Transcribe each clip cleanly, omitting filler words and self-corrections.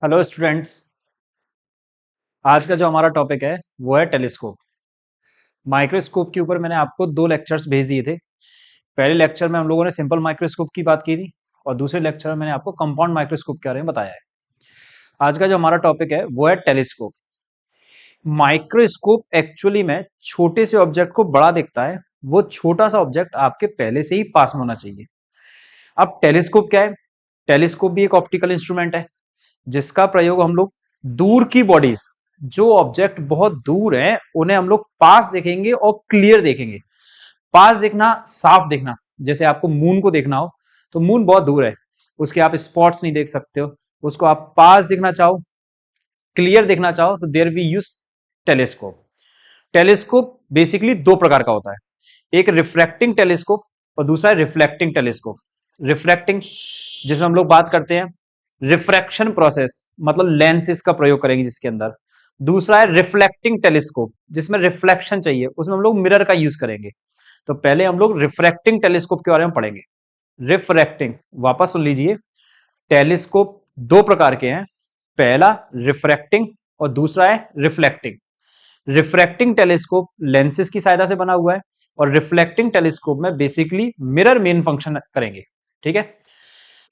Hello students. आज का जो हमारा टॉपिक है वो है टेलीस्कोप। माइक्रोस्कोप के ऊपर मैंने आपको दो लेक्चर्स भेज दिए थे। पहले लेक्चर में हम लोगों ने सिंपल माइक्रोस्कोप की बात की थी और दूसरे लेक्चर में मैंने आपको कंपाउंड माइक्रोस्कोप के बारे में बताया है। आज का जो हमारा टॉपिक है वो है टेलीस्कोप। माइक्रोस्कोप एक्चुअली में छोटे से ऑब्जेक्ट को बड़ा दिखता है। वो छोटा सा ऑब्जेक्ट आपके पहले से ही पास में होना चाहिए। अब टेलीस्कोप क्या है? टेलीस्कोप भी एक ऑप्टिकल इंस्ट्रूमेंट है जिसका प्रयोग हम लोग दूर की बॉडीज, जो ऑब्जेक्ट बहुत दूर हैं उन्हें हम लोग पास देखेंगे और क्लियर देखेंगे। पास देखना, साफ देखना। जैसे आपको मून को देखना हो तो मून बहुत दूर है, उसके आप स्पॉट्स नहीं देख सकते हो। उसको आप पास देखना चाहो, क्लियर देखना चाहो तो there we use telescope. Telescope basically दो प्रकार का होता है, एक रिफ्रैक्टिंग टेलीस्कोप और दूसरा है रिफ्लेक्टिंग टेलीस्कोप। रिफ्रैक्टिंग जिसमें हम लोग बात करते हैं रिफ्रैक्शन प्रोसेस, मतलब लेंसेज का प्रयोग करेंगे जिसके अंदर। दूसरा है रिफ्लेक्टिंग टेलीस्कोप जिसमें रिफ्लेक्शन चाहिए, उसमें हम लोग मिरर का यूज करेंगे। तो पहले हम लोग रिफ्रैक्टिंग टेलीस्कोप के बारे में पढ़ेंगे। रिफ्रैक्टिंग, वापस सुन लीजिए, टेलीस्कोप दो प्रकार के हैं। पहला रिफ्रैक्टिंग और दूसरा है रिफ्लेक्टिंग। रिफ्रैक्टिंग टेलीस्कोप लेंसेज की सहायता से बना हुआ है और रिफ्लेक्टिंग टेलीस्कोप में बेसिकली मिरर मेन फंक्शन करेंगे। ठीक है।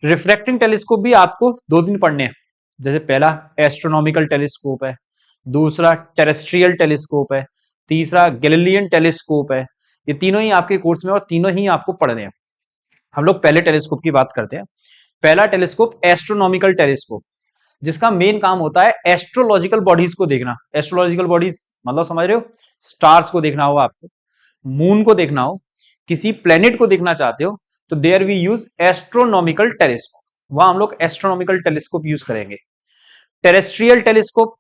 रिफ्रैक्टिंग टेलीस्कोप भी आपको दो दिन पढ़ने हैं। जैसे पहला एस्ट्रोनॉमिकल टेलीस्कोप है, दूसरा टेरेस्ट्रियल टेलीस्कोप है, तीसरा गैलीलियन टेलीस्कोप है। ये तीनों ही आपके कोर्स में और तीनों ही आपको पढ़ने हैं। हम लोग पहले टेलीस्कोप की बात करते हैं। पहला टेलीस्कोप एस्ट्रोनॉमिकल टेलीस्कोप, जिसका मेन काम होता है एस्ट्रोलॉजिकल बॉडीज को देखना। एस्ट्रोलॉजिकल बॉडीज मतलब समझ रहे हो, स्टार्स को देखना हो आपको, मून को देखना हो, किसी प्लेनेट को देखना चाहते हो तो there we use astronomical telescope. वहां हम लोग एस्ट्रोनॉमिकल टेलीस्कोप यूज करेंगे। टेरेस्ट्रियल टेलीस्कोप,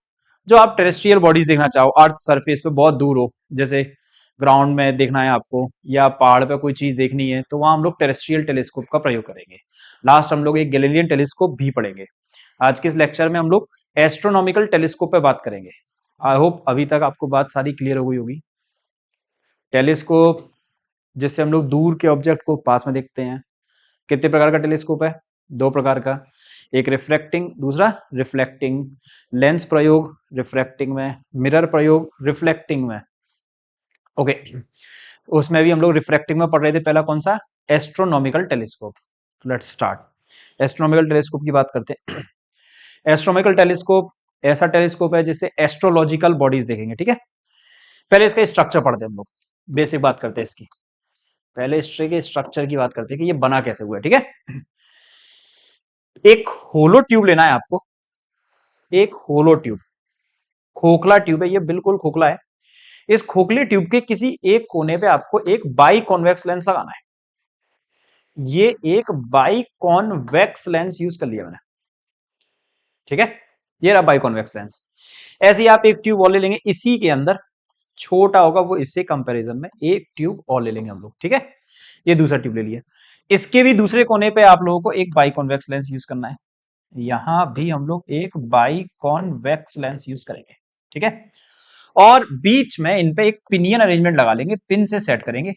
जो आप टेरेस्ट्रियल बॉडीज देखना चाहो, अर्थ सरफेस पे बहुत दूर हो, जैसे ग्राउंड में देखना है आपको या पहाड़ पे कोई चीज देखनी है, तो वहां हम लोग टेरेस्ट्रियल टेलीस्कोप का प्रयोग करेंगे। लास्ट हम लोग एक गैलीलियन टेलीस्कोप भी पढ़ेंगे। आज के इस लेक्चर में हम लोग एस्ट्रोनॉमिकल टेलीस्कोप पे बात करेंगे। आई होप अभी तक आपको बात सारी क्लियर हो गई होगी। टेलीस्कोप जिससे हम लोग दूर के ऑब्जेक्ट को पास में देखते हैं। कितने प्रकार का टेलीस्कोप है? दो प्रकार का, एक रिफ्रैक्टिंग, दूसरा रिफ्लेक्टिंग। लेंस प्रयोग रिफ्रैक्टिंग में, मिरर प्रयोग रिफ्लेक्टिंग में। ओके, उसमें भी हम लोग रिफ्रैक्टिंग में पढ़ रहे थे। पहला कौन सा? Astronomical telescope. Let's start. Astronomical telescope की बात करते हैं। एस्ट्रोनॉमिकल टेलीस्कोप ऐसा टेलीस्कोप है जिससे एस्ट्रोलॉजिकल बॉडीज देखेंगे। ठीक है, पहले इसका स्ट्रक्चर पढ़ते हैं हम लोग, बेसिक बात करते हैं इसकी। पहले हिस्ट्री के स्ट्रक्चर की बात करते हैं कि ये बना कैसे हुआ है। ठीक है, एक होलो ट्यूब लेना है आपको। एक होलो ट्यूब, खोखला ट्यूब है, ये बिल्कुल खोखला है। इस खोखले ट्यूब के किसी एक कोने पे आपको एक बाई कॉन्वेक्स लेंस लगाना है। ये एक बाई कॉन्वेक्स लेंस यूज कर लिया मैंने। ठीक है, ये रहा बाई कॉन्वेक्स लेंस। ऐसे ही आप एक ट्यूब और ले लेंगे, इसी के अंदर छोटा होगा वो, इससे कंपैरिजन में एक ट्यूब और ले लेंगे हम लोग। ठीक है, ये दूसरा ट्यूब ले लिया। इसके भी दूसरे कोने पे आप लोगों को एक बाई कॉन्वेक्स लेंस यूज करना है। यहां भी हम लोग एक बाई कॉन्वेक्स लेंस यूज करेंगे। ठीक है, और बीच में इन पे एक पिनियन अरेंजमेंट लगा लेंगे, पिन से सेट करेंगे।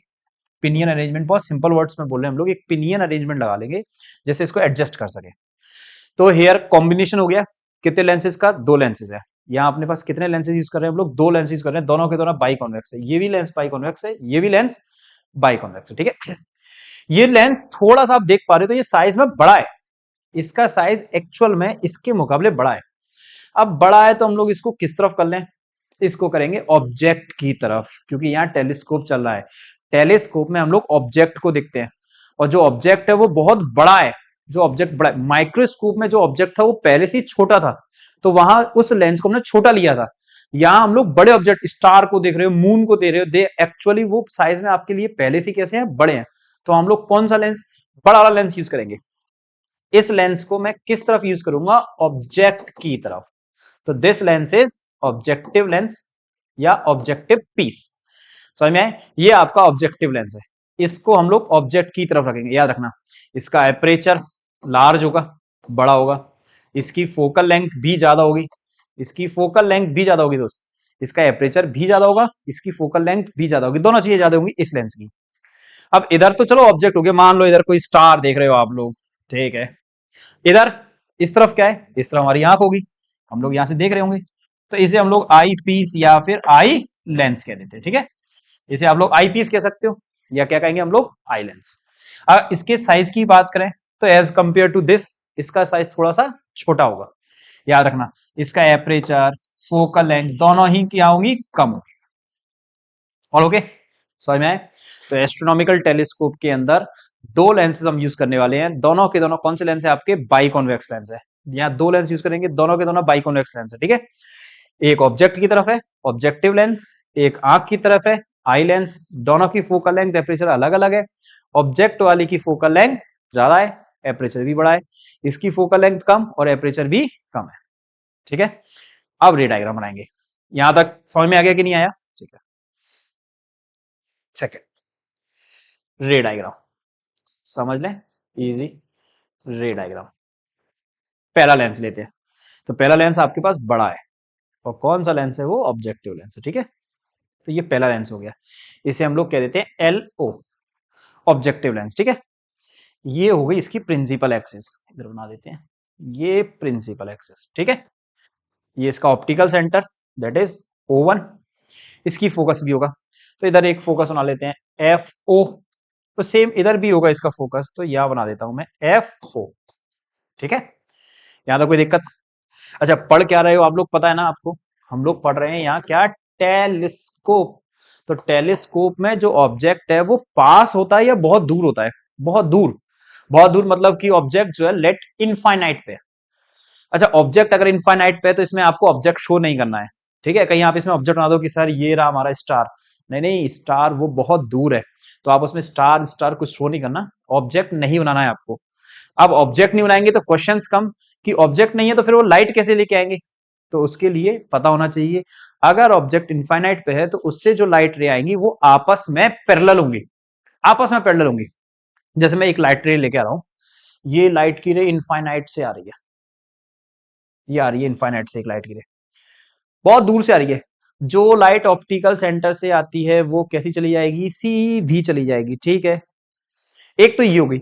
पिनियन अरेंजमेंट, बहुत सिंपल वर्ड्स में बोल रहे हैं हम लोग, एक पिनियन अरेंजमेंट लगा लेंगे जैसे इसको एडजस्ट कर सके। तो हेयर कॉम्बिनेशन हो गया। कितने लेंसेज का? दो लेंसेज है। यहाँ अपने पास कितने लेंसेज यूज कर रहे हैं हम लोग? दो लेंस यूज कर रहे हैं, दोनों के दोनों बाई कॉन्वेक्स है। ये भी लेंस बाई कॉन्वेक्स है, ये भी लेंस बाई कॉन्वेक्स है। ठीक है, ये लेंस थोड़ा सा आप देख पा रहे हो तो ये साइज में बड़ा है। इसका साइज एक्चुअल में इसके मुकाबले बड़ा है। अब बड़ा है तो हम लोग इसको किस तरफ कर लें? इसको करेंगे ऑब्जेक्ट की तरफ, क्योंकि यहाँ टेलीस्कोप चल रहा है। टेलीस्कोप में हम लोग ऑब्जेक्ट को देखते हैं और जो ऑब्जेक्ट है वो बहुत बड़ा है। जो ऑब्जेक्ट बड़ा है, माइक्रोस्कोप में जो ऑब्जेक्ट था वो पहले से ही छोटा था, तो वहां उस लेंस को हमने छोटा लिया था। यहाँ हम लोग बड़े ऑब्जेक्ट, स्टार को देख रहे हो, मून को देख रहे हो, दे एक्चुअली वो साइज में आपके लिए पहले से कैसे हैं? बड़े हैं। तो हम लोग कौन सा लेंस? बड़ा वाला लेंस यूज करेंगे। इस लेंस को मैं किस तरफ यूज करूंगा? ऑब्जेक्ट की तरफ। तो this lens is objective lens या ऑब्जेक्टिव पीस। समझ में आए? ये आपका ऑब्जेक्टिव लेंस है। इसको हम लोग ऑब्जेक्ट की तरफ रखेंगे। याद रखना, इसका एपरेचर लार्ज होगा, बड़ा होगा। इसकी फोकल लेंथ भी ज्यादा होगी। इसकी फोकल लेंथ भी ज्यादा होगी दोस्त। इसका एपरेचर भी ज्यादा होगा, इसकी फोकल लेंथ भी ज्यादा होगी, दोनों चीजें ज्यादा होंगी इस लेंस की। अब इधर तो चलो ऑब्जेक्ट हो गया, मान लो इधर कोई स्टार देख रहे हो आप लोग। ठीक है, इधर इस तरफ क्या है, इस तरफ हमारी आंख होगी, हम लोग यहां से देख रहे होंगे, तो इसे हम लोग आई पीस या फिर आई लेंस कह देते हैं। ठीक है, इसे आप लोग आई पीस कह सकते हो या क्या कहेंगे हम लोग, आई लेंस। अगर इसके साइज की बात करें तो एज कंपेयर टू दिस, इसका साइज थोड़ा सा छोटा होगा। याद रखना, इसका एपरेचर, फोकल लेंथ दोनों ही क्या होगी, कम होगी। और ओके, समझ में आए? तो एस्ट्रोनॉमिकल टेलीस्कोप के अंदर दो लेंसेज हम यूज करने वाले हैं, दोनों के दोनों कौन से लेंस है आपके, बाई कॉन्वेक्स लेंस है। यहाँ दो लेंस यूज करेंगे, दोनों के दोनों बाई कॉन्वेक्स लेंस है। ठीक है, एक ऑब्जेक्ट की तरफ है ऑब्जेक्टिव लेंस, एक आंख की तरफ है आई लेंस। दोनों की फोकल लेंथ एपरेचर अलग अलग है। ऑब्जेक्ट वाली की फोकल लेंथ ज्यादा है, एपरेचर भी बड़ा है, इसकी फोकल लेंथ कम और एपरेचर भी कम है। ठीक है, अब रे डायग्राम बनाएंगे। यहां तक समझ में आ गया कि नहीं आया? ठीक है, सेकेंड रे डायग्राम समझ लें, इजी। रे डायग्राम, पहला लेंस लेते हैं। तो पहला लेंस आपके पास बड़ा है, और कौन सा लेंस है वो, ऑब्जेक्टिव लेंस है। ठीक है, तो ये पहला लेंस हो गया, इसे हम लोग कह देते हैं एल ओ, ऑब्जेक्टिव लेंस। ठीक है, ये हो गई इसकी प्रिंसिपल एक्सिस, इधर बना देते हैं, ये प्रिंसिपल एक्सिस। ठीक है, ये इसका optical centre that is O1, इसकी फोकस भी होगा, तो इधर एक फोकस बना लेते हैं एफ ओ, तो सेम इधर भी होगा इसका फोकस, तो यहां बना देता हूं मैं एफ ओ। ठीक है, यहां तो कोई दिक्कत? अच्छा, पढ़ क्या रहे हो आप लोग, पता है ना आपको, हम लोग पढ़ रहे हैं यहाँ क्या, टेलीस्कोप। तो टेलीस्कोप में जो ऑब्जेक्ट है वो पास होता है या बहुत दूर होता है, बहुत दूर। बहुत दूर मतलब कि ऑब्जेक्ट जो है लेट इनफाइनाइट पे। अच्छा, ऑब्जेक्ट अगर इनफाइनाइट पे है तो इसमें आपको ऑब्जेक्ट शो नहीं करना है। ठीक है, कहीं आप इसमें ऑब्जेक्ट बना दो कि सर ये रहा हमारा स्टार, नहीं नहीं, स्टार वो बहुत दूर है, तो आप उसमें स्टार स्टार कुछ शो नहीं करना, ऑब्जेक्ट नहीं बनाना है आपको। अब ऑब्जेक्ट नहीं बनाएंगे तो क्वेश्चंस कम, कि ऑब्जेक्ट नहीं है तो फिर वो लाइट कैसे लेके आएंगे, तो उसके लिए पता होना चाहिए, अगर ऑब्जेक्ट इनफाइनाइट पे है तो उससे जो लाइट रे आएंगी वो आपस में पैरेलल होंगी, आपस में पैरेलल होंगी। जैसे मैं एक लाइट रे लेके आ रहा हूं, ये लाइट की रे इनफाइनाइट से आ रही है, ये आ रही है इनफाइनाइट से एक लाइट की रे, बहुत दूर से आ रही है। जो लाइट ऑप्टिकल सेंटर से आती है वो कैसी चली जाएगी, सीधी चली जाएगी। ठीक है, एक तो ये हो गई।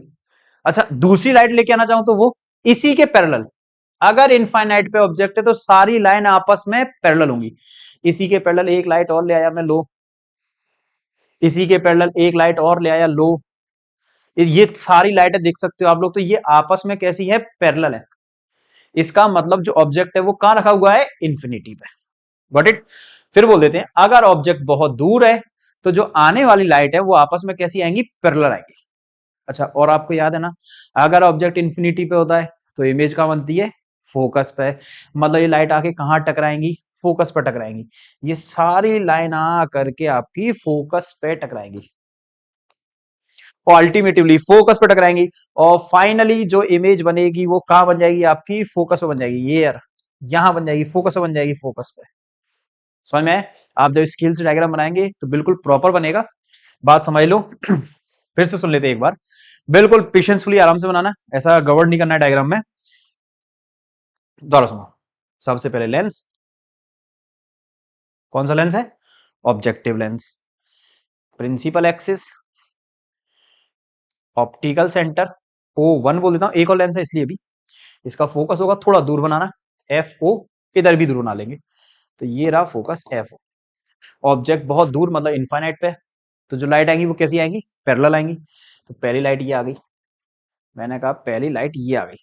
अच्छा, दूसरी लाइट लेके आना चाहूं तो वो इसी के पैरेलल, अगर इनफाइनाइट पे ऑब्जेक्ट है तो सारी लाइन आपस में पैरेलल होंगी। इसी के पैरेलल एक लाइट और ले आया मैं, लो, इसी के पैरेलल एक लाइट और ले आया, लो, ये सारी लाइटें देख सकते हो आप लोग, तो ये आपस में कैसी है, पैरेलल है। इसका मतलब जो ऑब्जेक्ट है वो कहां रखा हुआ है, इंफिनिटी पे। Got it? फिर बोल देते हैं, अगर ऑब्जेक्ट बहुत दूर है तो जो आने वाली लाइट है वो आपस में कैसी आएंगी, पैरेलल आएंगी। अच्छा, और आपको याद है ना, अगर ऑब्जेक्ट इंफिनिटी पे होता है तो इमेज कहां बनती है, फोकस पे। मतलब ये लाइट आके कहां टकराएंगी, फोकस पर टकराएंगी, ये सारी लाइन आ करके आपकी फोकस पे टकराएंगी, और अल्टीमेटली फोकस पे टकराएंगी, और फाइनली जो इमेज बनेगी वो कहां बन जाएगी, आपकी फोकस पे बन जाएगी, ये यार यहां बन जाएगी, फोकस पे बन जाएगी, फोकस पे। समझ में आए? आप जब स्केल से डायग्राम बनाएंगे तो बिल्कुल प्रॉपर बनेगा, बात समझ लो। फिर से सुन लेते हैं एक बार, बिल्कुल पेशेंसफुली आराम से बनाना, ऐसा गड़बड़ नहीं करना है डायग्राम में। दोबारा सुनो, सबसे पहले लेंस, कौन सा लेंस है, objective lens, principal axis, optical centre, O1 बोल देता हूं, एक और लेंस है इसलिए भी, इसका फोकस होगा थोड़ा दूर बनाना, FO, इधर भी दूर बना लेंगे, तो ये रहा फोकस FO। ऑब्जेक्ट बहुत दूर मतलब इनफाइनाइट पे, तो जो लाइट आएंगी वो कैसी आएंगी, पैरेलल आएंगी। तो पहली लाइट ये आ गई, मैंने कहा पहली लाइट ये आ गई,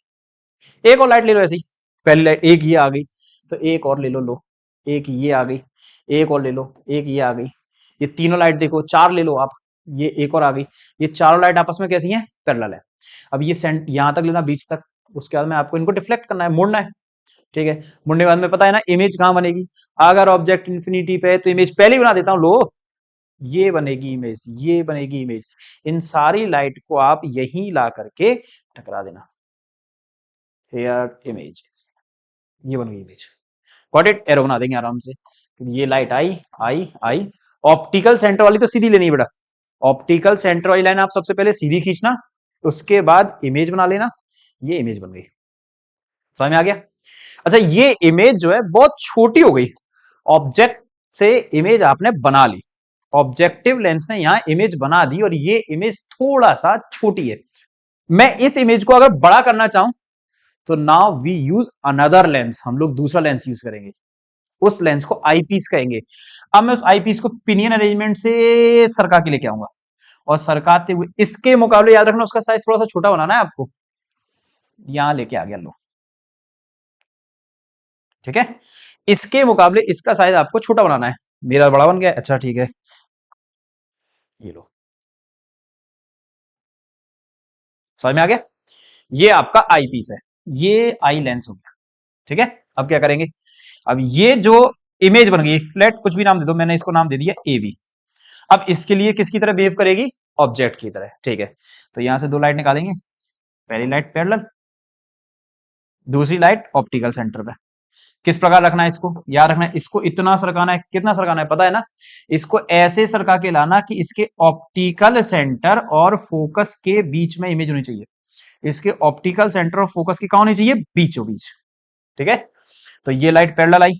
एक और लाइट ले लो ऐसी, पहली लाइट एक ये आ गई, तो एक और ले लो, एक ये आ गई, एक और ले लो, एक ये आ गई, ये तीनों लाइट देखो, चार ले लो आप, ये एक और आ गई, ये चारों लाइट आपस में कैसी हैं, पैरेलल है। अब ये सेंट यहां तक लेना, बीच तक, उसके बाद में आपको इनको डिफ्लेक्ट करना है, मोड़ना है। ठीक है, मुड़ने के बाद में पता है ना इमेज कहां बनेगी, अगर ऑब्जेक्ट इंफिनिटी पे है तो इमेज पहले ही बना देता हूं, लो, ये बनेगी इमेज, ये बनेगी इमेज, इन सारी लाइट को आप यहीं ला करके टकरा देना, हेयर इमेजेस, ये बन गई इमेज। Got it? एरो बना देंगे आराम से, ये लाइट आई आई आई, ऑप्टिकल सेंटर वाली तो सीधी लेनी है बेटा, ऑप्टिकल सेंटर वाली लाइन आप सबसे पहले सीधी खींचना, उसके बाद इमेज बना लेना, ये इमेज बन गई। समझ में आ गया? अच्छा, ये इमेज जो है बहुत छोटी हो गई, ऑब्जेक्ट से इमेज आपने बना ली, ऑब्जेक्टिव लेंस ने यहां इमेज बना दी और ये इमेज थोड़ा सा छोटी है। मैं इस इमेज को अगर बड़ा करना चाहूं तो now we use another lens, हम लोग दूसरा लेंस यूज करेंगे, उस लेंस को आईपीस कहेंगे। अब मैं उस आईपीस को पिनियन अरेंजमेंट से सरका के लेके आऊंगा, और सरकाते हुए इसके मुकाबले याद रखना उसका साइज थोड़ा सा छोटा बनाना है आपको, यहां लेके आ गया लो, ठीक है। इसके मुकाबले इसका साइज आपको छोटा बनाना है, मेरा बड़ा बन गया, अच्छा ठीक है, ये लो, समझ में आ गया। ये आपका आई पीस है, ये आई लेंस हो गया, ठीक है। अब क्या करेंगे, अब ये जो इमेज बन गई, लेट कुछ भी नाम दे दो, मैंने इसको नाम दे दिया ए बी। अब इसके लिए किसकी तरह बिहेव करेगी, ऑब्जेक्ट की तरह, ठीक है। तो यहां से दो लाइट निकालेंगे, पहली लाइट पैरेलल, दूसरी लाइट ऑप्टिकल सेंटर पे। किस प्रकार रखना है इसको, याद रखना है, इसको इतना सरकाना है, कितना सरकाना है पता है ना, इसको ऐसे सरका के लाना कि इसके ऑप्टिकल सेंटर और फोकस के बीच में इमेज होनी चाहिए, इसके ऑप्टिकल सेंटर और फोकस की कहां होनी चाहिए, बीचों बीच, ठीक है। तो ये लाइट पैरेलल आई,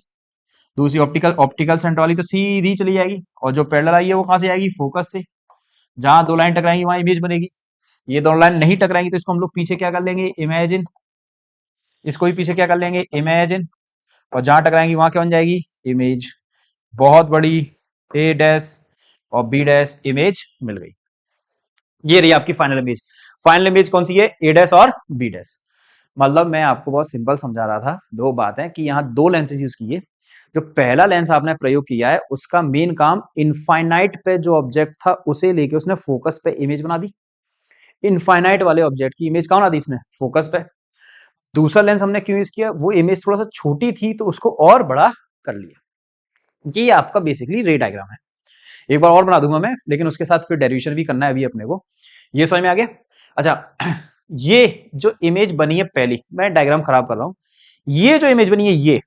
दूसरी ऑप्टिकल ऑप्टिकल सेंटर वाली तो सीधी चली जाएगी, और जो पैरेलल आई है वो कहां से आएगी, फोकस से, जहां दो लाइन टकराएंगी वहां इमेज बनेगी। ये दोनों लाइन नहीं टकराएंगी तो इसको हम लोग पीछे क्या कर लेंगे, इमेजिन, इसको भी पीछे क्या कर लेंगे, इमेजिन, और जहां टकराएंगी वहां क्या बन जाएगी, इमेज, बहुत बड़ी ए डैश और बी डैश इमेज मिल गई। ये रही आपकी फाइनल इमेज। फाइनल इमेज कौन सी है, ए डैश और बी डैश। मतलब मैं आपको बहुत सिंपल समझा रहा था, दो बात है कि यहाँ दो लेंसेज यूज किए। जो पहला लेंस आपने प्रयोग किया है उसका मेन काम इनफाइनाइट पे जो ऑब्जेक्ट था उसे लेके उसने फोकस पे इमेज बना दी, इनफाइनाइट वाले ऑब्जेक्ट की इमेज कहां बना दी इसने, फोकस पे। दूसरा लेंस हमने क्यों यूज किया, वो इमेज थोड़ा सा छोटी थी तो उसको और बड़ा कर लिया। ये आपका बेसिकली रे डायग्राम है, एक बार और बना दूंगा मैं, लेकिन उसके साथ फिर डेरिवेशन भी करना है अभी अपने को। ये समझ में आ गया। अच्छा, ये जो इमेज बनी है पहली, मैं डायग्राम खराब कर रहा हूं, ये जो इमेज बनी है ये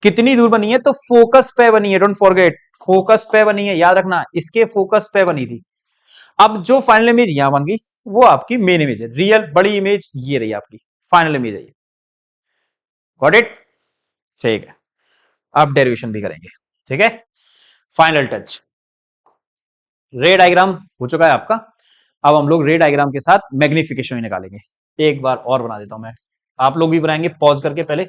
कितनी दूर बनी है, तो फोकस पे बनी है, डोंट फॉरगेट, फोकस पे बनी है, याद रखना, इसके फोकस पे बनी थी। अब जो फाइनल इमेज यहां बन गई वो आपकी मेन इमेज है, रियल बड़ी इमेज ये रही आपकी फाइनल इमेज है ये, गॉट इट, ठीक है। अब डेरिवेशन भी करेंगे, ठीक है। फाइनल टच, रे डायग्राम हो चुका है आपका। अब हम लोग रे डायग्राम के साथ मैग्निफिकेशन ही निकालेंगे। एक बार और बना देता हूं मैं, आप लोग भी बनाएंगे पॉज करके, पहले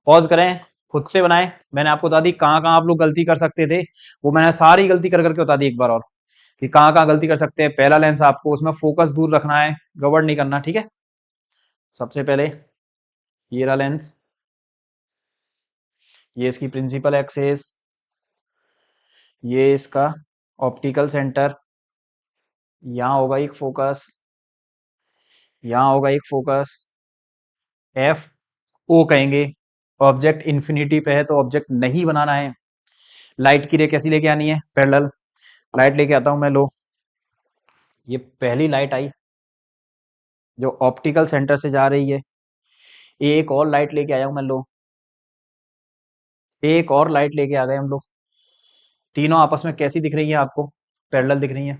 पॉज करें, खुद से बनाएं। मैंने आपको बता दी कहां कहां आप लोग गलती कर सकते थे, वो मैंने सारी गलती कर करके बता दी एक बार और, कि कहां कहां गलती कर सकते हैं। पहला लेंस आपको उसमें फोकस दूर रखना है, गड़बड़ नहीं करना, ठीक है। सबसे पहले ये रहा लेंस, ये इसकी प्रिंसिपल एक्सिस, ये इसका ऑप्टिकल सेंटर, यहां होगा एक फोकस, यहां होगा एक फोकस, एफ ओ कहेंगे। ऑब्जेक्ट इंफिनिटी पे है तो ऑब्जेक्ट नहीं बनाना है। लाइट की रे कैसी लेके आनी है, पैरेलल। लाइट लेके आता हूं मैं, लो, ये पहली लाइट आई जो ऑप्टिकल सेंटर से जा रही है, एक और लाइट लेके आया हूं मैं, लो, एक और लाइट लेके आ गए हम लोग। तीनों आपस में कैसी दिख रही है आपको, पैरेलल दिख रही है।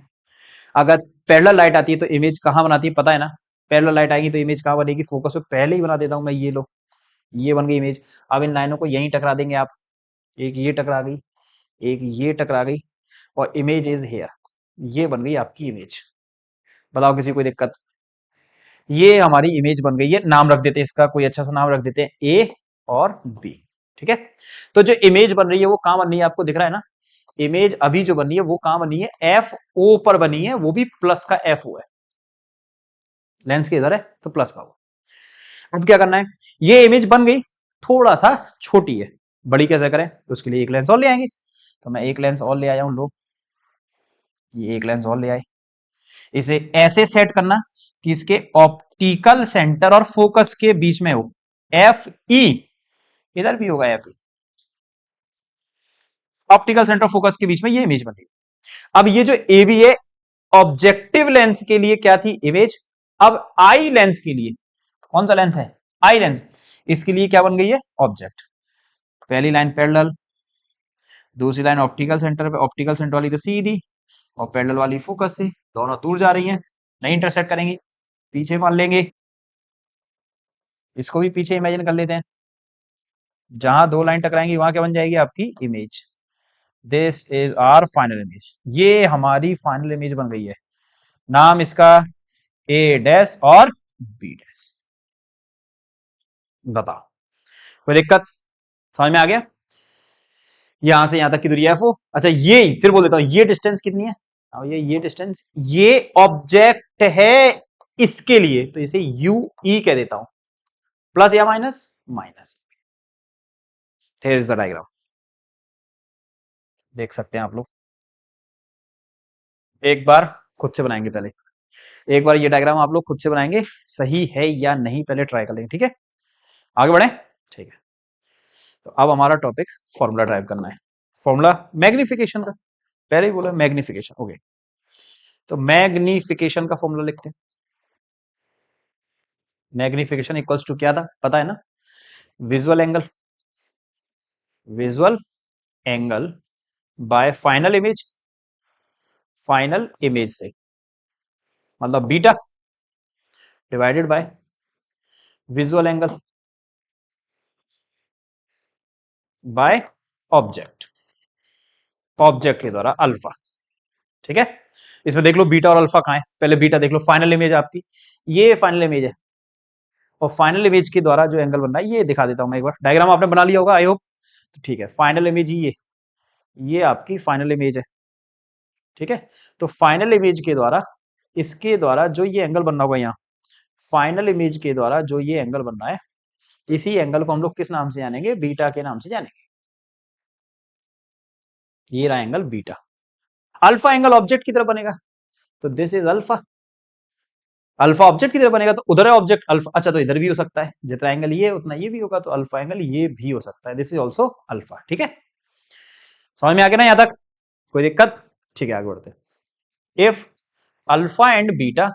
अगर पैरेलल लाइट आती है तो इमेज कहाँ बनाती है पता है ना, पैरेलल लाइट आएगी तो इमेज कहाँ बनेगी, फोकस पे पहले ही बना देता हूं मैं, ये लो, ये बन गई इमेज। अब इन लाइनों को यहीं टकरा देंगे आप, एक ये टकरा गई, एक ये टकरा गई, और इमेज इज हेयर, ये बन गई आपकी इमेज। बताओ किसी कोई दिक्कत, ये हमारी इमेज बन गई है। नाम रख देते हैं इसका, कोई अच्छा सा नाम रख देते हैं, ए और बी, ठीक है। तो जो इमेज बन रही है वो कहां बन रही है, आपको दिख रहा है ना, इमेज अभी जो बनी है वो कहां बनी है, एफ ओ पर बनी है, वो भी प्लस का एफ ओ है, लेंस के इधर है तो प्लस का हो। अब क्या करना है, ये इमेज बन गई, थोड़ा सा छोटी है, बड़ी कैसे करें, तो उसके लिए एक लेंस और ले आएंगे। तो मैं एक लेंस और ले आया हूं, लो, ये एक लेंस और ले आए। इसे ऐसे सेट करना कि इसके ऑप्टिकल सेंटर और फोकस के बीच में हो, एफ ई, इधर भी होगा F E, optical centre focus के बीच में ये इमेज बनेगी। अब ये जो ए बी है, ऑब्जेक्टिव लेंस के लिए क्या थी, इमेज। अब आई लेंस के लिए, कौन सा लेंस है, आई लेंस, इसके लिए क्या बन गई है, ऑब्जेक्ट। पहली लाइन पैरेलल, दूसरी लाइन ऑप्टिकल सेंटर पे, ऑप्टिकल सेंटर वाली तो सीधी, और पैरेलल वाली फोकस से, दोनों दूर जा रही हैं, नहीं इंटरसेक्ट करेंगी, पीछे मान लेंगे। इसको भी पीछे इमेजिन कर लेते हैं, जहां दो लाइन टकराएंगी वहां क्या बन जाएगी आपकी image. This is our final image, ये हमारी फाइनल इमेज बन गई है। नाम इसका ए डैश और बी डैश। बताओ, कोई दिक्कत? समझ में आ गया? यहां से यहां तक की दूरी एफ ओ। अच्छा ये फिर बोल देता हूं, ये डिस्टेंस कितनी है? अब ये डिस्टेंस, ये ऑब्जेक्ट है इसके लिए, तो इसे यू ई कह देता हूं, प्लस या minus? Minus. Here is the diagram, देख सकते हैं आप लोग। एक बार खुद से बनाएंगे पहले, एक बार ये डायग्राम आप लोग खुद से बनाएंगे, सही है या नहीं पहले ट्राई कर लेंगे, ठीक है? आगे बढ़े, ठीक है। तो अब हमारा टॉपिक फॉर्मूला ड्राइव करना है, फॉर्मूला मैग्निफिकेशन का, पहले ही बोला मैग्निफिकेशन, ओके। तो मैग्निफिकेशन का फॉर्मूला लिखते हैं। मैग्निफिकेशन इक्वल्स टू क्या था, पता है ना? Visual angle, visual angle by final image, final image से, मतलब beta divided by visual angle by object, object के द्वारा अल्फा, ठीक है? इसमें देख लो बीटा और अल्फा कहां है, पहले बीटा देख लो, फाइनल इमेज आपकी, ये फाइनल इमेज है, और फाइनल इमेज के द्वारा जो एंगल बन रहा है ये दिखा देता हूं मैं एक बार, डायग्राम आपने बना लिया होगा आई होप, तो ठीक है। फाइनल इमेज ये आपकी फाइनल इमेज है, ठीक है? तो फाइनल इमेज के द्वारा, इसके द्वारा जो ये एंगल बनना होगा यहाँ, फाइनल इमेज के द्वारा जो ये एंगल बनना है, इसी एंगल को हम लोग किस नाम से जानेंगे? बीटा के नाम से जानेंगे। ये रहा angle beta. Alpha angle object की तरफ बनेगा, तो this is alpha, alpha object की तरफ बनेगा तो उधर है ऑब्जेक्ट अल्फा, अच्छा तो इधर भी हो सकता है, जितना एंगल ये उतना ये भी होगा, तो अल्फा एंगल ये भी हो सकता है, दिस इज ऑल्सो अल्फा, ठीक है? समझ में आ गया ना यहां तक? कोई दिक्कत? ठीक है, आगे बढ़ते हैं। If alpha and beta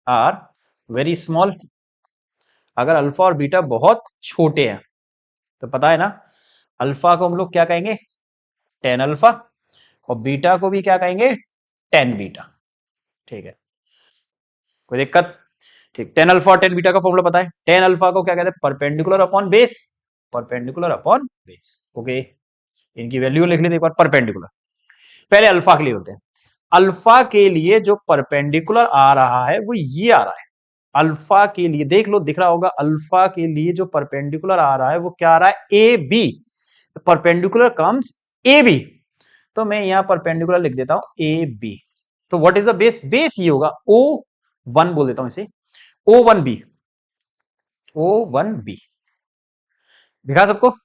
are very small, अगर अल्फा और बीटा बहुत छोटे हैं, तो पता है ना अल्फा को हम लोग क्या कहेंगे? टेन अल्फा, और बीटा को भी क्या कहेंगे? टेन बीटा, ठीक है? कोई दिक्कत? ठीक, टेन अल्फा और टेन बीटा का फॉर्मूला पता है? टेन अल्फा को क्या कहते हैं? Perpendicular upon base, perpendicular upon base, okay. इनकी वैल्यू लिख लेते एक बार, परपेंडिकुलर पहले अल्फा के लिए होते हैं, अल्फा के लिए जो परपेंडिकुलर आ रहा है वो ये आ रहा है, अल्फा के लिए देख लो, दिख रहा होगा, अल्फा के लिए जो परपेंडिकुलर आ रहा है वो क्या आ रहा है? A B, perpendicular comes A B, तो मैं यहां परपेंडिकुलर लिख देता हूं ए बी। तो what is the base? Base ये होगा ओ वन, बोल देता हूं इसे O one B, O one B, दिखा सबको?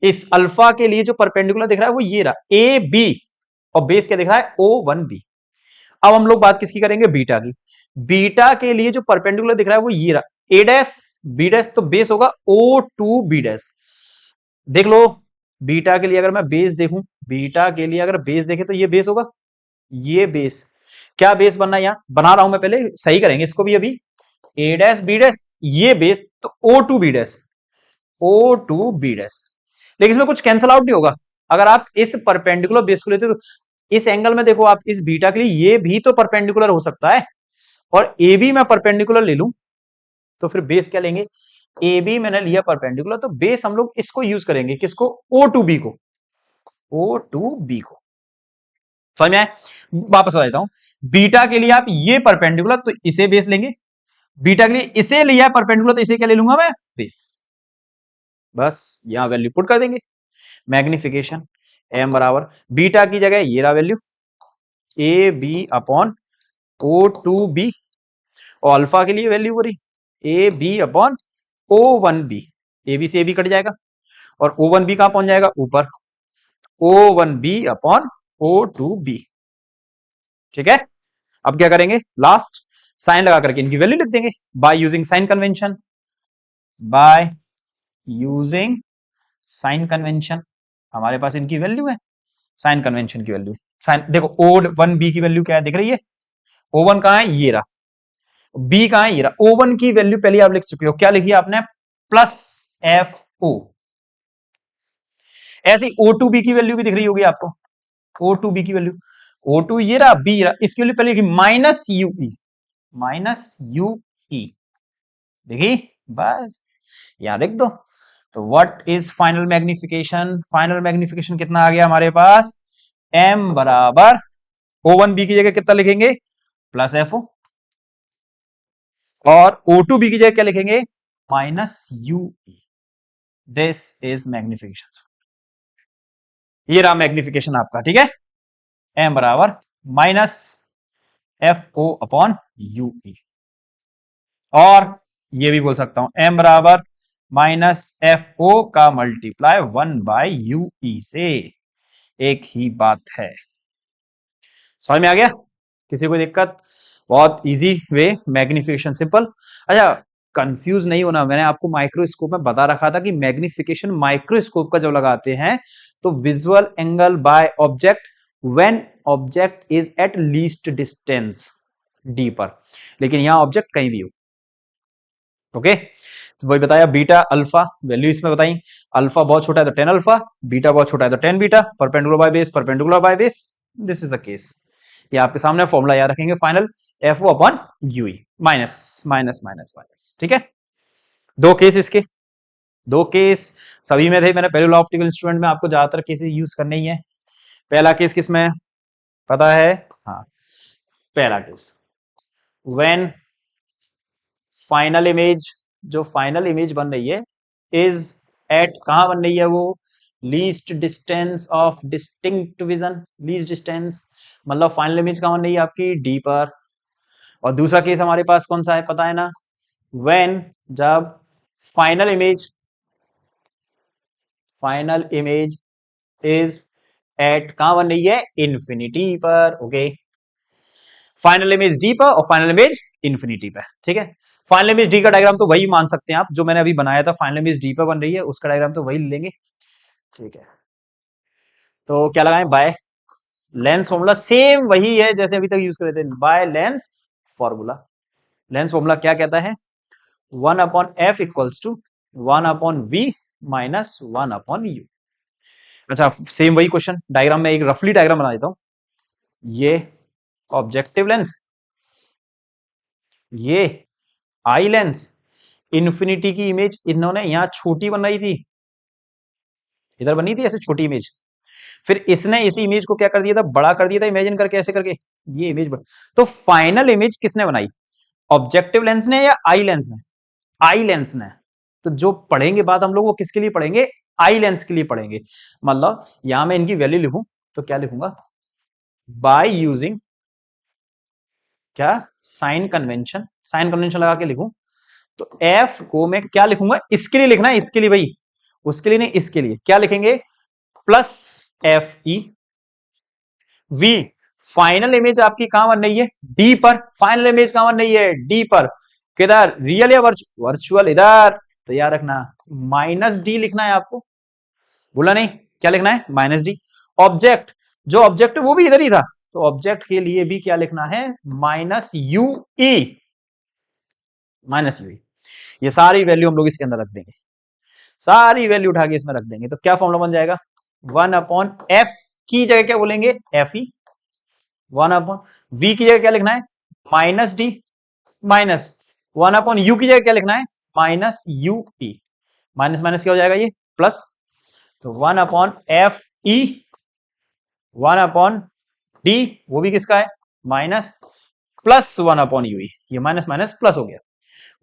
इस अल्फा के लिए जो परपेंडिकुलर दिख रहा है वो ये रहा ए बी, और बेस क्या दिख रहा है? ओ वन बी। अब हम लोग बात किसकी करेंगे? बीटा की। बीटा के लिए जो परपेंडिकुलर दिख रहा है वो ये रहा ए डैश बी डैश, तो बेस होगा ओ टू बी डैश। देख लो, बीटा के लिए अगर मैं बेस देखूं, बीटा के लिए अगर बेस देखे तो ये बेस होगा, ये बेस, क्या बेस बनना है? यहां बना रहा हूं मैं, पहले सही करेंगे इसको भी अभी, ए डैश बी डैश, ये बेस, तो O two B dash, O two B dash. लेकिन इसमें कुछ कैंसल आउट नहीं होगा, अगर आप इस परपेंडिकुलर बेस को लेते हो तो इस एंगल में देखो आप, इस बीटा के लिए ये भी तो परपेंडिकुलर हो सकता है, और ए बी मैं परपेंडिकुलर ले लूं, तो फिर बेस क्या लेंगे? ए बी मैंने लिया परपेंडिकुलर, तो बेस हम लोग इसको यूज करेंगे, किसको? ओ टू बी को, ओ टू बी को। समझ में आए? वापस आ जाता हूं, बीटा के लिए आप ये परपेंडिकुलर, तो इसे बेस लेंगे, बीटा के लिए इसे लिया परपेंडिकुलर, तो इसे क्या ले लूंगा मैं? बेस। बस यहां वैल्यू पुट कर देंगे, मैग्निफिकेशन एम बराबर बीटा की जगह ये रहा value A B upon O two B, और अल्फा के लिए वैल्यू हो रही A B upon O one B, A B से ए बी कट जाएगा, और ओ वन बी कहां पहुंच जाएगा? ऊपर, O one B upon O two B, ठीक है? अब क्या करेंगे? लास्ट साइन लगा करके इनकी वैल्यू लिख देंगे, by using sign convention, by using sign convention, हमारे पास इनकी वैल्यू है, साइन कन्वेंशन की वैल्यू, साइन देखो ओ वन बी की वैल्यू क्या है, दिख रही है? ओ वन कहां है? ये रहा, बी कहां है? ये रहा। ओ वन की वैल्यू पहले आप लिख चुके हो, क्या लिखी आपने? Plus F O. ऐसे ओ टू बी की वैल्यू भी दिख रही होगी आपको, ओ टू बी की वैल्यू, ओ टू ये रहा, बी रहा, इसकी वैल्यू पहले लिखी minus U E, minus U E, देखी? बस यहां लिख दो। तो what is final magnification? Final magnification कितना आ गया हमारे पास? एम बराबर ओ वन बी की जगह कितना लिखेंगे? प्लस एफ ओ, और ओ टू बी की जगह क्या लिखेंगे? Minus U E, this is magnification. ये रहा मैग्निफिकेशन आपका, ठीक है। एम बराबर minus F O upon U E, और ये भी बोल सकता हूं एम बराबर माइनस एफ ओ का मल्टीप्लाई 1/ue से, एक ही बात है। समझ में आ गया? किसी को दिक्कत? बहुत इजी वे, मैग्निफिकेशन सिंपल। अच्छा, कंफ्यूज नहीं होना, मैंने आपको माइक्रोस्कोप में बता रखा था कि मैग्निफिकेशन माइक्रोस्कोप का जब लगाते हैं तो visual angle by object when object is at least distance D पर, लेकिन यहां ऑब्जेक्ट कहीं भी हो। ओके, तो वही बताया, बीटा अल्फा वैल्यू इसमें बताई, अल्फा बहुत छोटा है तो 10 अल्फा, बीटा बहुत छोटा है तो 10 beta, perpendicular by base, perpendicular by base, this is the case. ये आपके सामने फॉर्मूला याद रखेंगे, final F O upon U E, minus minus minus minus, ठीक है। दो केस इसके, दो केस सभी में थे, मैंने पहले ऑप्टिकल इंस्ट्रूमेंट में आपको ज्यादातर केसेस यूज करने ही है। पहला केस किसमें पता है? हाँ, पहला केस व्हेन फाइनल इमेज, जो फाइनल इमेज बन रही है इज एट, कहां बन रही है वो? Least distance of distinct vision, least distance मतलब फाइनल इमेज कहां बन रही है आपकी? डी पर। और दूसरा केस हमारे पास कौन सा है पता है ना? व्हेन, जब फाइनल इमेज इज एट, कहां बन रही है? इन्फिनिटी पर। ओके, फाइनल इमेज डी पर और फाइनल इमेज इन्फिनिटी पर, ठीक है। फाइनल इमेज डी का डायग्राम तो वही मान सकते हैं आप जो मैंने अभी बनाया था, फाइनल इमेज डी पर बन रही है, उसका डायग्राम तो वही लेंगे, ठीक है। तो क्या लगाएं? बाय लेंस फॉर्मूला, सेम वही है जैसे अभी तक यूज कर रहे थे, bye lens formula. Lens formula क्या कहता है? 1/f equals to 1/v minus 1/u। अच्छा, सेम वही क्वेश्चन, डायग्राम में एक रफली डायग्राम बना देता हूं। ये ऑब्जेक्टिव लेंस, ये आई लेंस, इन्फिनिटी की इमेज इन्होंने यहां छोटी बनाई थी, इधर बनी थी ऐसे छोटी इमेज, फिर इसने इसी इमेज को क्या कर दिया था? बड़ा कर दिया था, इमेजिन करके ऐसे करके ये इमेज बन। तो फाइनल इमेज किसने बनाई? ऑब्जेक्टिव लेंस ने या आई लेंस ने? आई लेंस ने। तो जो पढ़ेंगे बात हम लोग वो किसके लिए पढ़ेंगे? आई लेंस के लिए पढ़ेंगे। मतलब यहां मैं इनकी वैल्यू लिखूं तो क्या लिखूंगा? बाय यूजिंग क्या? साइन कन्वेंशन, साइन कन्वेंशन लगा के लिखूं तो एफ को मैं क्या लिखूंगा? इसके लिए लिखना है, इसके लिए भाई, उसके लिए नहीं, इसके लिए क्या लिखेंगे? Plus F E V. Final image आपकी कहां बन रही है? डी पर। फाइनल इमेज कहां बन रही है? डी पर। किधर? रियल या वर्चुअल? इधर। तो याद रखना माइनस डी लिखना है आपको, बोला नहीं? क्या लिखना है? Minus D. ऑब्जेक्ट, जो ऑब्जेक्ट वो भी इधर ही था, तो ऑब्जेक्ट के लिए भी क्या लिखना है? Minus U E, minus you. ये सारी वैल्यू हम लोग इसके अंदर रख देंगे, सारी वैल्यू उठा के इसमें रख देंगे, तो क्या फॉर्मूला बन जाएगा? 1/f की जगह क्या बोलेंगे? F E. 1/v की जगह क्या लिखना है? माइनस डी, माइनस 1/u की जगह क्या लिखना है? Minus U E. Minus minus क्या हो जाएगा? ये प्लस। तो 1/f ई, 1/d, वो भी किसका है? माइनस, प्लस 1/u ई, ये माइनस माइनस प्लस हो गया।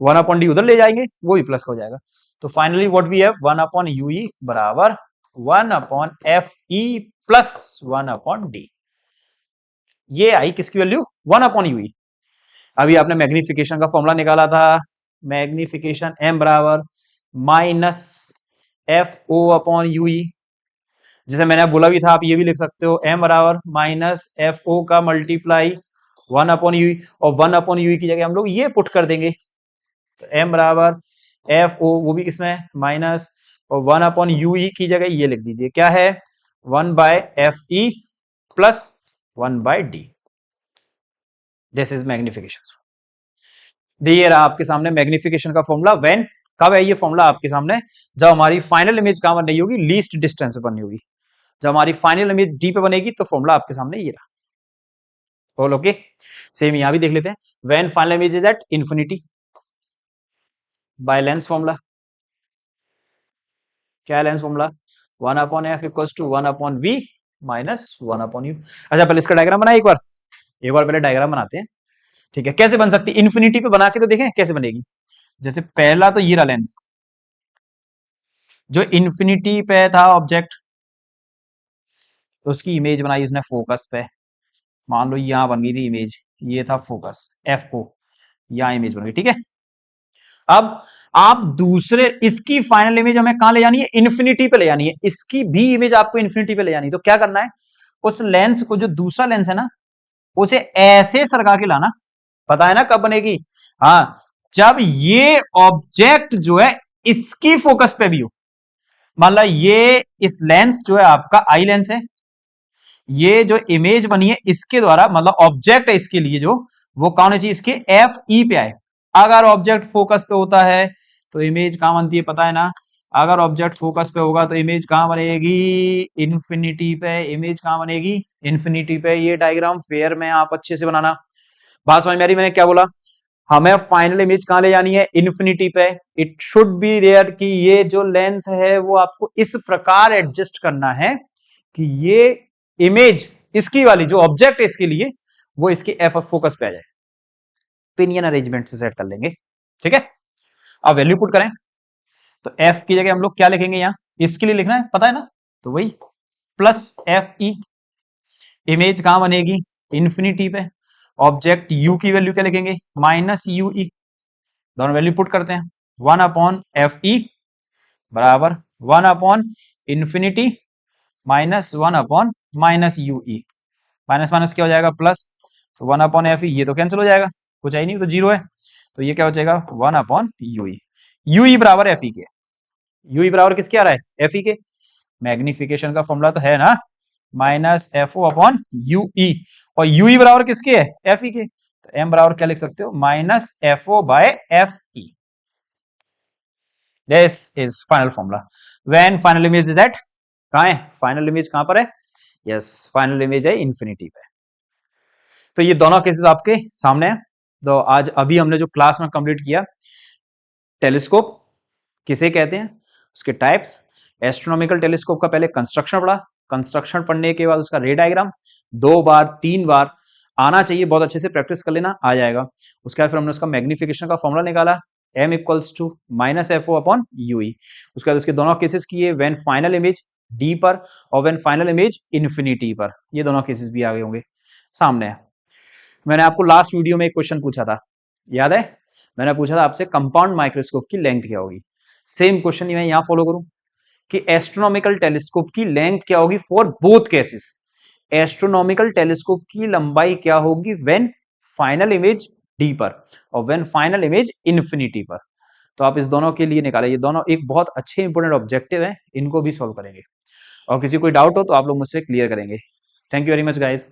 1/d उधर ले जाएंगे, वो भी प्लस हो जाएगा। तो finally what we have, 1/ue बराबर 1/fe प्लस 1/d। ये आई किसकी वैल्यू? 1/ue। अभी आपने मैग्निफिकेशन का फॉर्मूला निकाला था, मैग्निफिकेशन m बराबर minus F O upon U E, जैसे मैंने बोला भी था आप ये भी लिख सकते हो, m बराबर माइनस एफ ओ का मल्टीप्लाई 1/ui, और 1/ui की जगह हम लोग ये पुट कर देंगे, तो m बराबर एफ ओ, वो भी किसमें? माइनस, और 1/ue की जगह ये लिख दीजिए, क्या है? 1/fe plus 1/d। This is magnification. ये रहा आपके सामने मैग्निफिकेशन का फॉर्मूला। व्हेन, कब है ये फॉर्मूला आपके सामने? जब हमारी फाइनल इमेज कहां बन रही होगी? लीस्ट डिस्टेंस पे बननी होगी। जब हमारी फाइनल इमेज डी पे बनेगी तो फॉर्मूला आपके सामने ये रहा। ऑल ओके, सेम यहां भी देख लेते हैं। When final image is at infinity, by lens formula, क्या है lens formula? 1/f equals to 1/v minus 1/u। अच्छा, पहले इसका डायग्राम बनाए एक बार पहले डायग्राम बनाते हैं, ठीक है। कैसे बन सकती है? इन्फिनिटी पे बना के तो देखें कैसे बनेगी। जैसे पहला तो ये रहा लेंस, जो इन्फिनिटी पे था ऑब्जेक्ट, तो उसकी इमेज बनाई उसने फोकस पे। मान लो यहां बन गई थी इमेज, ये था फोकस एफ को, यहां इमेज बन गई, ठीक है। अब आप दूसरे, इसकी फाइनल इमेज हमें कहां ले जानी है, इन्फिनिटी पे ले जानी है, इसकी भी इमेज आपको इन्फिनिटी पे ले जानी है। तो क्या करना है, उस लेंस को, जो दूसरा लेंस है ना, उसे ऐसे सरका के लाना। पता है ना कब बनेगी, हाँ, जब ये ऑब्जेक्ट जो है इसकी फोकस पे भी हो। मान ला ये इस लेंस जो है आपका आई लेंस है, ये जो इमेज बनी है इसके द्वारा, मतलब ऑब्जेक्ट है इसके लिए जो, वो कौन है, इसके एफ ई पे आए। अगर ऑब्जेक्ट फोकस पे होता है तो इमेज कहां बनती है, पता है ना। अगर ऑब्जेक्ट फोकस पे होगा तो इमेज कहां बनेगी, इन्फिनिटी पे। इमेज कहां बनेगी, इन्फिनिटी पे। ये डायग्राम फेयर में आप अच्छे से बनाना। बात समझ में आ रही, मैंने क्या बोला, हमें फाइनल इमेज कहां ले जानी है, इन्फिनिटी पे। इट शुड बी देयर कि ये जो लेंस है वो आपको इस प्रकार एडजस्ट करना है कि ये इमेज इसकी वाली जो ऑब्जेक्ट है इसके लिए, वो इसके एफ ऑफ फोकस पे आ जाए। पिनियन अरेंजमेंट से सेट कर लेंगे, ठीक है। अब वैल्यू पुट करें, तो एफ की जगह हम लोग क्या लिखेंगे, यहां इसके लिए लिखना है, पता है ना, तो वही प्लस एफ ई। इमेज कहां बनेगी, इन्फिनिटी पे। ऑब्जेक्ट यू की वैल्यू क्या लिखेंगे, माइनस यू ई। दोनों वैल्यू पुट करते हैं, 1 अपॉन एफ ई बराबर 1 upon infinity minus 1 upon minus U E. Minus minus क्या हो जाएगा, प्लस। तो 1 अपॉन एफ ई, ये तो कैंसिल हो जाएगा, कुछ है ही नहीं, तो जीरो है। तो ये क्या हो जाएगा, 1 अपॉन यू ई। यू ई बराबर एफ ई के। यू ई बराबर किसके आ रहा है, एफ ई के। मैग्निफिकेशन का फॉर्मूला तो है ना, minus F O upon U E. और यू ई बराबर किसके है, एफ ई के। तो एम बराबर क्या लिख सकते हो, minus F O by F E. This is final formula when final image is at, कहां है फाइनल इमेज, कहां पर है, यस फाइनल इमेज है इन्फिनिटी पे। तो ये दोनों केसेस आपके सामने है। तो आज अभी हमने जो क्लास में कंप्लीट किया, टेलीस्कोप किसे कहते हैं, उसके टाइप्स, एस्ट्रोनॉमिकल टेलीस्कोप का पहले कंस्ट्रक्शन पढ़ा, कंस्ट्रक्शन पढ़ने के बाद उसका रे डायग्राम 2 बार 3 बार आना चाहिए, बहुत अच्छे से प्रैक्टिस कर लेना, आ जाएगा। उसके बाद फिर हमने उसका मैग्निफिकेशन का फॉर्मूला निकाला, m equals to minus F O upon U E. उसके बाद उसके दोनों केसेस किए, व्हेन फाइनल इमेज डी पर और व्हेन फाइनल इमेज इन्फिनिटी पर। ये दोनों केसेस भी आ गए होंगे सामने। मैंने आपको लास्ट वीडियो में एक क्वेश्चन पूछा था, याद है, मैंने पूछा था आपसे कंपाउंड माइक्रोस्कोप की लेंथ क्या होगी। सेम क्वेश्चन मैं यहां फॉलो करूं कि एस्ट्रोनॉमिकल टेलीस्कोप की लेंथ क्या होगी for both cases. Astronomical telescope की लंबाई क्या होगी व्हेन फाइनल इमेज डी पर और व्हेन फाइनल इमेज इन्फिनिटी पर। तो आप इस दोनों के लिए निकालें, ये दोनों एक बहुत अच्छे इंपोर्टेंट ऑब्जेक्टिव है, इनको भी सॉल्व करेंगे। और किसी कोई डाउट हो तो आप लोग मुझसे क्लियर करेंगे। Thank you very much guys.